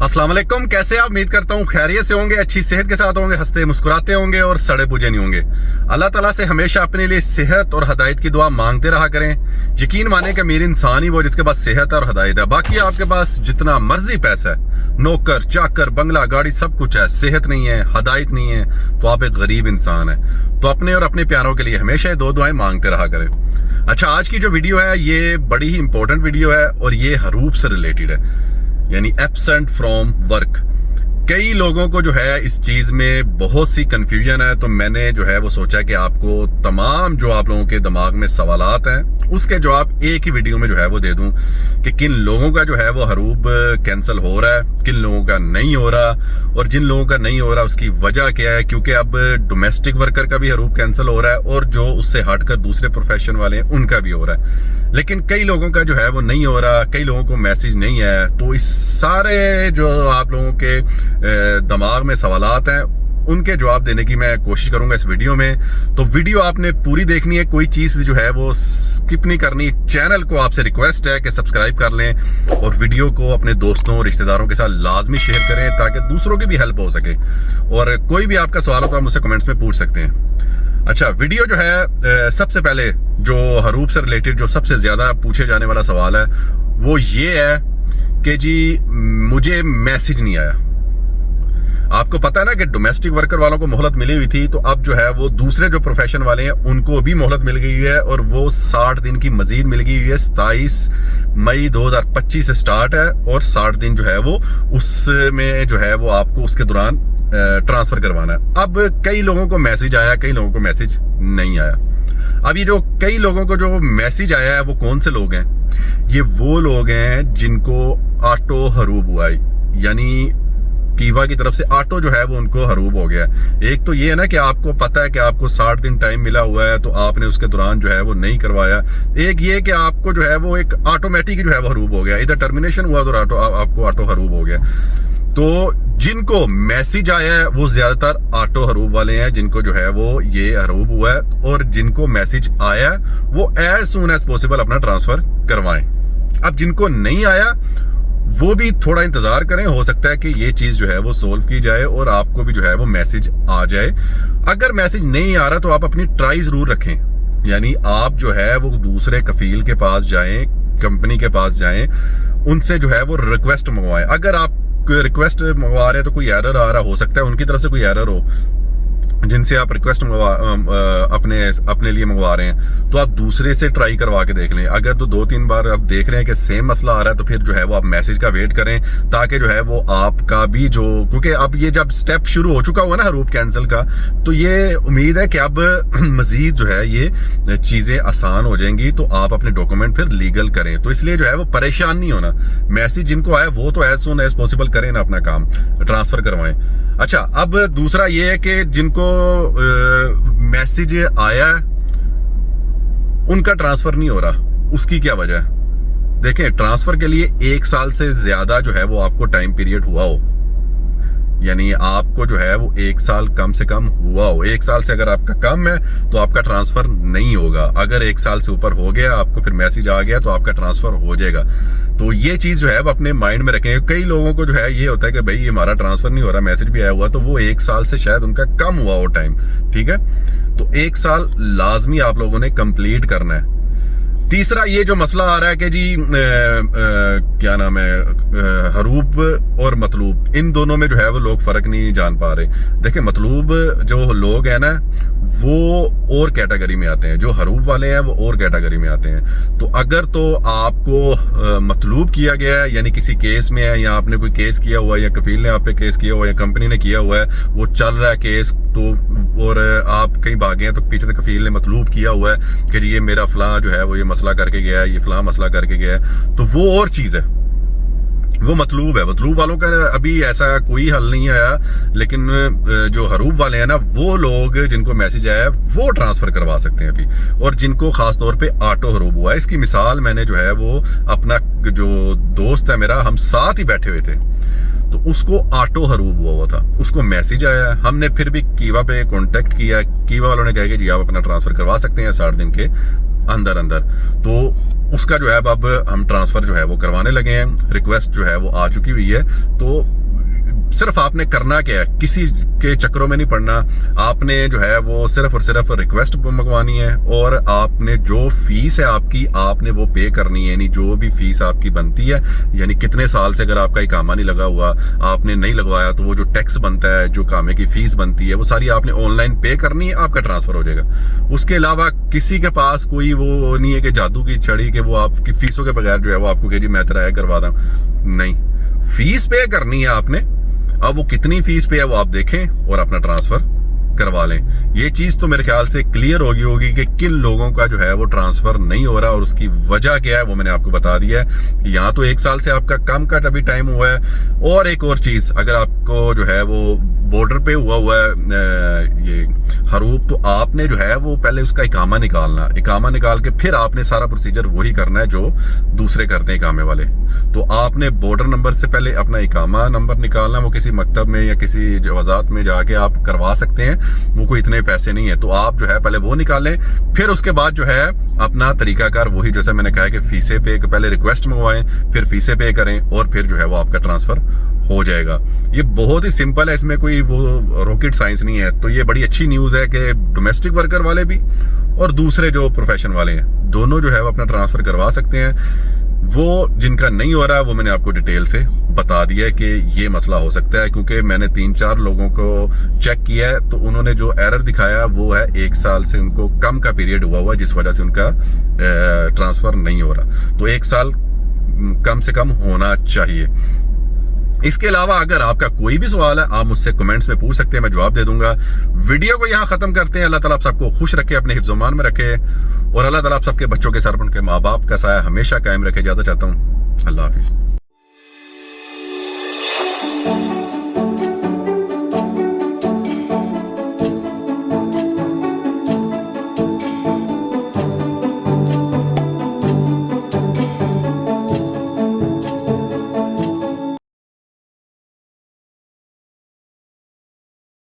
अस्सलाम वालेकुम, कैसे आप? उम्मीद करता हूँ खैरियत से होंगे, अच्छी सेहत के साथ होंगे, हंसते मुस्कुराते होंगे और सड़े पूजे नहीं होंगे। अल्लाह ताला से हमेशा अपने लिए सेहत और हदायत की दुआ मांगते रहा करें। यकीन माने कि अमीर इंसान ही वो जिसके पास सेहत और हदायत है। बाकी आपके पास जितना मर्जी पैसा है, नौकर चाकर बंगला गाड़ी सब कुछ है, सेहत नहीं है, हदायत नहीं है, तो आप एक गरीब इंसान है। तो अपने और अपने प्यारों के लिए हमेशा ये दो दुआएं मांगते रहा करें। अच्छा, आज की जो वीडियो है ये बड़ी ही इंपॉर्टेंट वीडियो है और ये हरूफ से रिलेटेड है, यानी एब्सेंट फ्रॉम वर्क। कई लोगों को जो है इस चीज में बहुत सी कंफ्यूजन है, तो मैंने जो है वो सोचा कि आपको तमाम जो आप लोगों के दिमाग में सवालात हैं उसके जवाब एक ही वीडियो में जो है वो दे दूं कि किन लोगों का जो है वो हरूफ कैंसिल हो रहा है, किन लोगों का नहीं हो रहा, और जिन लोगों का नहीं हो रहा उसकी वजह क्या है। क्योंकि अब डोमेस्टिक वर्कर का भी हरूफ कैंसिल हो रहा है और जो उससे हटकर दूसरे प्रोफेशन वाले हैं उनका भी हो रहा है, लेकिन कई लोगों का जो है वो नहीं हो रहा, कई लोगों को मैसेज नहीं है। तो इस सारे जो आप लोगों के दिमाग में सवालात हैं उनके जवाब देने की मैं कोशिश करूंगा इस वीडियो में। तो वीडियो आपने पूरी देखनी है, कोई चीज जो है वो स्किप नहीं करनी। चैनल को आपसे रिक्वेस्ट है कि सब्सक्राइब कर लें और वीडियो को अपने दोस्तों और रिश्तेदारों के साथ लाजमी शेयर करें ताकि दूसरों की भी हेल्प हो सके। और कोई भी आपका सवाल हो तो आप मुझसे कमेंट्स में पूछ सकते हैं। अच्छा, वीडियो जो है सबसे पहले जो हरूफ से रिलेटेड जो सबसे ज्यादा पूछे जाने वाला सवाल है वो ये है कि जी मुझे मैसेज नहीं आया। आपको पता है ना कि डोमेस्टिक वर्कर वालों को मोहलत मिली हुई थी, तो अब जो है वो दूसरे जो प्रोफेशन वाले हैं उनको भी मोहलत मिल गई है और वो 60 दिन की मजीद मिल गई हुई है। 27 मई 2025 से स्टार्ट है और 60 दिन जो है वो उसमें जो है वो आपको उसके दौरान ट्रांसफर करवाना है। अब कई लोगों को मैसेज आया, कई लोगों को मैसेज नहीं आया। अब ये जो कई लोगों को जो मैसेज आया है वो कौन से लोग हैं? ये वो लोग हैं जिनको ऑटो हरूफ हुआ है, यानी कीवा की तरफ से ऑटो जो है वो उनको हरूफ हो गया। एक तो ये है ना कि आपको पता है कि आपको 60 दिन टाइम मिला हुआ है तो आपने उसके दौरान जो है वो नहीं करवाया। एक ये कि आपको जो है वो एक ऑटोमेटिक जो है वो हरूफ हो गया, इधर टर्मिनेशन हुआ तो आपको ऑटो हरूफ हो गया। तो जिनको मैसेज आया है वो ज्यादातर ऑटो हरूफ वाले हैं, जिनको जो है वो ये हरूफ हुआ है, और जिनको मैसेज आया वो एज सून एज पॉसिबल अपना ट्रांसफर करवाएं। अब जिनको नहीं आया वो भी थोड़ा इंतजार करें, हो सकता है कि ये चीज जो है वो सोल्व की जाए और आपको भी जो है वो मैसेज आ जाए। अगर मैसेज नहीं आ रहा तो आप अपनी ट्राई जरूर रखें, यानी आप जो है वो दूसरे कफील के पास जाएं, कंपनी के पास जाएं, उनसे जो है वो रिक्वेस्ट मंगवाएं। अगर आप रिक्वेस्ट मंगवा रहे हैं तो कोई एरर आ रहा, हो सकता है उनकी तरफ से कोई एरर हो जिनसे आप रिक्वेस्ट अपने लिए मंगवा रहे हैं, तो आप दूसरे से ट्राई करवा के देख लें। अगर तो 2-3 बार आप देख रहे हैं कि सेम मसला आ रहा है तो फिर जो है वो आप मैसेज का वेट करें, ताकि जो है वो आपका भी जो, क्योंकि अब ये जब स्टेप शुरू हो चुका हुआ ना हरूफ कैंसिल का, तो ये उम्मीद है कि अब मजीद जो है ये चीजें आसान हो जाएंगी, तो आप अपने डॉक्यूमेंट फिर लीगल करें। तो इसलिए जो है वो परेशान नहीं होना। मैसेज जिनको आया वो तो एज सून एज पॉसिबल करें ना, अपना काम ट्रांसफर करवाएं। अच्छा, अब दूसरा ये है कि जिनको मैसेज आया उनका ट्रांसफर नहीं हो रहा, उसकी क्या वजह है? देखें, ट्रांसफर के लिए 1 साल से ज्यादा जो है वो आपको टाइम पीरियड हुआ हो, यानी आपको जो है वो 1 साल कम से कम हुआ हो। 1 साल से अगर आपका कम है तो आपका ट्रांसफर नहीं होगा। अगर 1 साल से ऊपर हो गया, आपको फिर मैसेज आ गया, तो आपका ट्रांसफर हो जाएगा। तो ये चीज जो है वो अपने माइंड में रखें। कई लोगों को जो है ये होता है कि भाई हमारा ट्रांसफर नहीं हो रहा, मैसेज भी आया हुआ, तो वो 1 साल से शायद उनका कम हुआ हो टाइम, ठीक है। तो 1 साल लाजमी आप लोगों ने कंप्लीट करना है। तीसरा ये जो मसला आ रहा है कि जी क्या नाम है, हरूफ और मतलूब, इन दोनों में जो है वो लोग फर्क नहीं जान पा रहे। देखिए, मतलूब जो लोग हैं ना वो और कैटेगरी में आते हैं, जो हरूफ वाले हैं वो और कैटेगरी में आते हैं। तो अगर तो आपको मतलूब किया गया है, यानी किसी केस में है, या आपने कोई केस किया हुआ है, या कफील ने आप पे केस किया हुआ है, या कंपनी ने किया हुआ है, वो चल रहा है केस, तो और आप कहीं भागे हैं तो पीछे से कफील ने मतलूब किया हुआ है कि जी ये मेरा फलां जो है वो ये मसला करके गया है, ये फलां मसला करके गया है, तो वो और चीज है, वो मतलूब है। मतलूब वालों का अभी ऐसा कोई हल नहीं आया, लेकिन जो हरूफ वाले हैं ना वो लोग जिनको मैसेज आया है वो ट्रांसफर करवा सकते हैं अभी, और जिनको खास तौर पे ऑटो हरूफ हुआ है। इसकी मिसाल मैंने जो है वो अपना जो दोस्त है मेरा, हम साथ ही बैठे हुए थे, तो उसको ऑटो हरूफ हुआ था, उसको मैसेज आया। हमने फिर भी कीवा पे कांटेक्ट किया, कीवा वालों ने कहा कि जी आप अपना ट्रांसफर करवा सकते हैं 60 दिन के अंदर अंदर। तो उसका जो है अब हम ट्रांसफ़र जो है वो करवाने लगे हैं। रिक्वेस्ट जो है वो आ चुकी हुई है। तो सिर्फ आपने करना क्या है, किसी के चक्करों में नहीं पड़ना। आपने जो है वो सिर्फ और सिर्फ रिक्वेस्ट मंगवानी है और आपने जो फीस है आपकी, आपने वो पे करनी है। यानी जो भी फीस आपकी बनती है, यानी कितने साल से अगर आपका इकामा नहीं लगा हुआ, आपने नहीं लगवाया, तो वो जो टैक्स बनता है, जो कामे की फीस बनती है, वो सारी आपने ऑनलाइन पे करनी है, आपका ट्रांसफ़र हो जाएगा। उसके अलावा किसी के पास कोई वो नहीं है कि जादू की छड़ी कि वो आपकी फीसों के बगैर जो है वो आपको कह जी मैं तेरा करवा दूं। नहीं, फीस पे करनी है आपने। अब वो कितनी फीस पे है वो आप देखें और अपना ट्रांसफ़र करवा लें। ये चीज़ तो मेरे ख्याल से क्लियर होगी कि किन लोगों का जो है वो ट्रांसफ़र नहीं हो रहा और उसकी वजह क्या है वो मैंने आपको बता दिया है। यहाँ तो 1 साल से आपका कम का अभी टाइम हुआ है। और एक और चीज़, अगर आपको जो है वो बॉर्डर पे हुआ है ये हरूप, तो आपने जो है वो पहले उसका इकामा निकालना, इकामा निकाल के फिर आपने सारा प्रोसीजर वही करना है जो दूसरे करते हैं इकामे वाले। तो आपने बॉर्डर नंबर से पहले अपना इकामा नंबर निकालना, वो किसी मकतब में या किसी वजारत में जाके आप करवा सकते हैं, वो कोई इतने पैसे नहीं है। तो आप जो है पहले वो निकालें, फिर उसके बाद जो है अपना तरीकाकार वही, जैसे मैंने कहा कि फीसें पे, पहले रिक्वेस्ट मंगवाएं, फिर फीसें पे करें और फिर जो है वो आपका ट्रांसफ़र हो जाएगा। ये बहुत ही सिंपल है, इसमें कोई वो रॉकेट साइंस नहीं है। तो ये बड़ी अच्छी न्यूज़ है कि डोमेस्टिक वर्कर वाले भी और दूसरे जो प्रोफेशन वाले हैं, दोनों जो है वो अपना ट्रांसफ़र करवा सकते हैं। वो जिनका नहीं हो रहा है वो मैंने आपको डिटेल से बता दिया है कि ये मसला हो सकता है, क्योंकि मैंने 3-4 लोगों को चेक किया है तो उन्होंने जो एरर दिखाया वो है 1 साल से उनको कम का पीरियड हुआ जिस वजह से उनका ट्रांसफ़र नहीं हो रहा। तो 1 साल कम से कम होना चाहिए। इसके अलावा अगर आपका कोई भी सवाल है आप मुझसे कमेंट्स में पूछ सकते हैं, मैं जवाब दे दूंगा। वीडियो को यहाँ खत्म करते हैं। अल्लाह ताला आप सबको खुश रखे, अपने हिफ्ज़-ओ-मान में रखे और अल्लाह ताला आप सबके बच्चों के सर पर उनके माँ बाप का साया हमेशा कायम रखे। इजाज़त चाहता हूँ। अल्लाह हाफिज़।